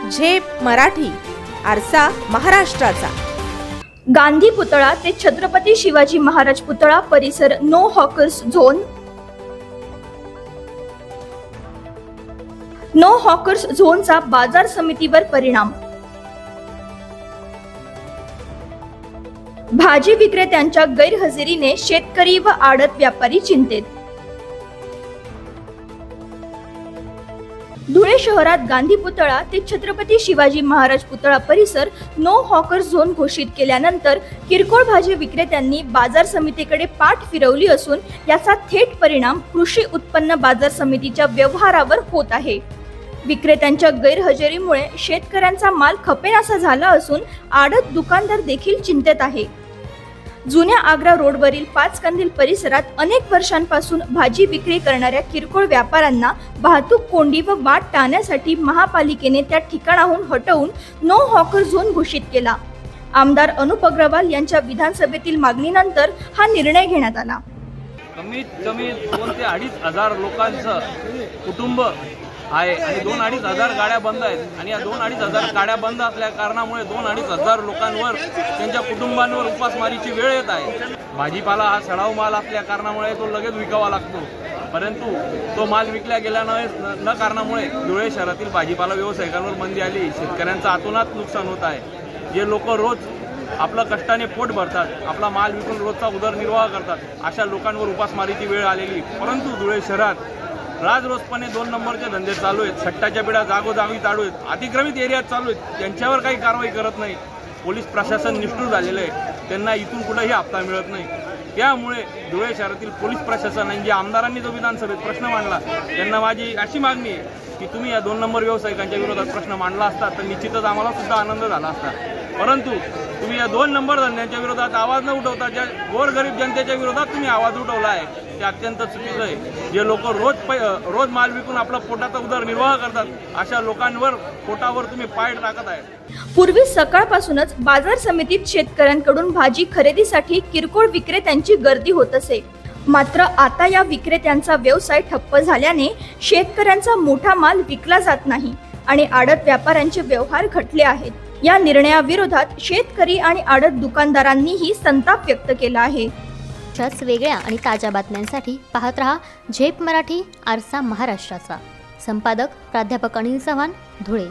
झेप मराठी, आरसा महाराष्ट्राचा। गांधी पुतळा ते छत्रपती शिवाजी महाराज पुतळा परिसर no hawkers zone. No hawkers झोनचा बाजार समितीवर परिणाम। भाजी विक्रेत्यांच्या गैरहजेरीने शेतकरी व आडत व्यापारी चिंतेत। धुळे शहरात गांधी पुतळा ते छत्रपती शिवाजी महाराज पुतळा परिसर नो हॉकर्स झोन घोषित केल्यानंतर किरकोळ भाजी विक्रेत्यांनी बाजार समितीकडे पाठ फिरवली असून याचा थेट परिणाम कृषी उत्पन्न बाजार समितीच्या व्यवहारावर होत आहे। विक्रेत्यांच्या गैरहजेरीमुळे शेतकऱ्यांचा माल खपेनासा झाला असून आडत दुकानदार देखील चिंतेत आहे। जुन्या आग्रा रोडवरील पाच कंदील परिसरात अनेक वर्षांपासून भाजी विक्री करणाऱ्या किरकोळ व्यापाऱ्यांना वाहतूक कोंडी व वाट टाळण्यासाठी महापालिकेने त्या ठिकाणाहून हटवून नो हॉकर झोन घोषित केला। आमदार अनुप अग्रवाल यांच्या विधानसभेतील मागणीनंतर हा निर्णय घेण्यात आला। कमीत कमी 2 ते 2.5 हजार लोकांचं कुटुंब आहे आणि 2-2.5 हजार गाड्या बंद आहेत आणि या 2-2.5 हजार गाड्या बंद असल्या कारणामुळे 2-2.5 हजार लोकांवर त्यांच्या कुटुंबांवर उपासमारीची वेळ येत आहे। भाजीपाला हा सडाऊ माल असल्या कारणामुळे तो लगेच विकावा लागतो, परंतु तो माल विकला गेला न कारणामुळे धुळे शहरातील भाजीपाला व्यावसायिकांवर बंदी आली। शेतकऱ्यांचं आतोनात नुकसान होत आहे। जे लोक रोज आपलं कष्टाने पोट भरतात, आपला माल विकून रोजचा उदरनिर्वाह करतात, अशा लोकांवर उपासमारीची वेळ आलेली। परंतु धुळे शहरात राजरोसपणे 2 नंबरचे धंदे चालू आहेत, सट्टाच्या बिडा जागोजागी चालू आहेत, अतिक्रमित एरियात चालू आहेत, त्यांच्यावर काही कारवाई करत नाही। पोलीस प्रशासन निष्ठुर झालेलं आहे, त्यांना इथून कुठेही हप्ता मिळत नाही। त्यामुळे धुळे शहरातील पोलीस प्रशासन आणि जे आमदारांनी जो विधानसभेत प्रश्न मांडला त्यांना माझी अशी मागणी आहे की तुम्ही या 2 नंबर व्यावसायिकांच्या विरोधात प्रश्न मांडला असता तर निश्चितच आम्हाला सुद्धा आनंद झाला असता, परंतु तुम्ही या 2 नंबर धंद्यांच्या विरोधात आवाज न उठवता ज्या गोरगरीब जनतेच्या विरोधात तुम्ही आवाज उठवला आहे ते अत्यंत चुकीचं आहे। जे लोक रोज माल विकून आपला पोटाचा उदरनिर्वाह करतात अशा लोकांवर पोटावर तुम्ही पाय टाकत आहे। पूर्वी सकाळपासूनच बाजार समितीत शेतकऱ्यांकडून भाजी खरेदीसाठी किरकोळ विक्रेत्यांची गर्दी होत असे, मात्र आता या विक्रेत्यांचा व्यवसाय ठप्प झाल्याने शेतकऱ्यांचा मोठा माल विकला जात नाही आणि आडत व्यापाऱ्यांचे व्यवहार घटले आहेत। या निर्णयाविरोधात शेतकरी आणि आडत दुकानदारांनीही संताप व्यक्त केला आहे। अशाच वेगळ्या आणि ताज्या बातम्यांसाठी पाहत रहा झेप मराठी, आरसा महाराष्ट्राचा। संपादक प्राध्यापक अनिल चव्हाण, धुळे।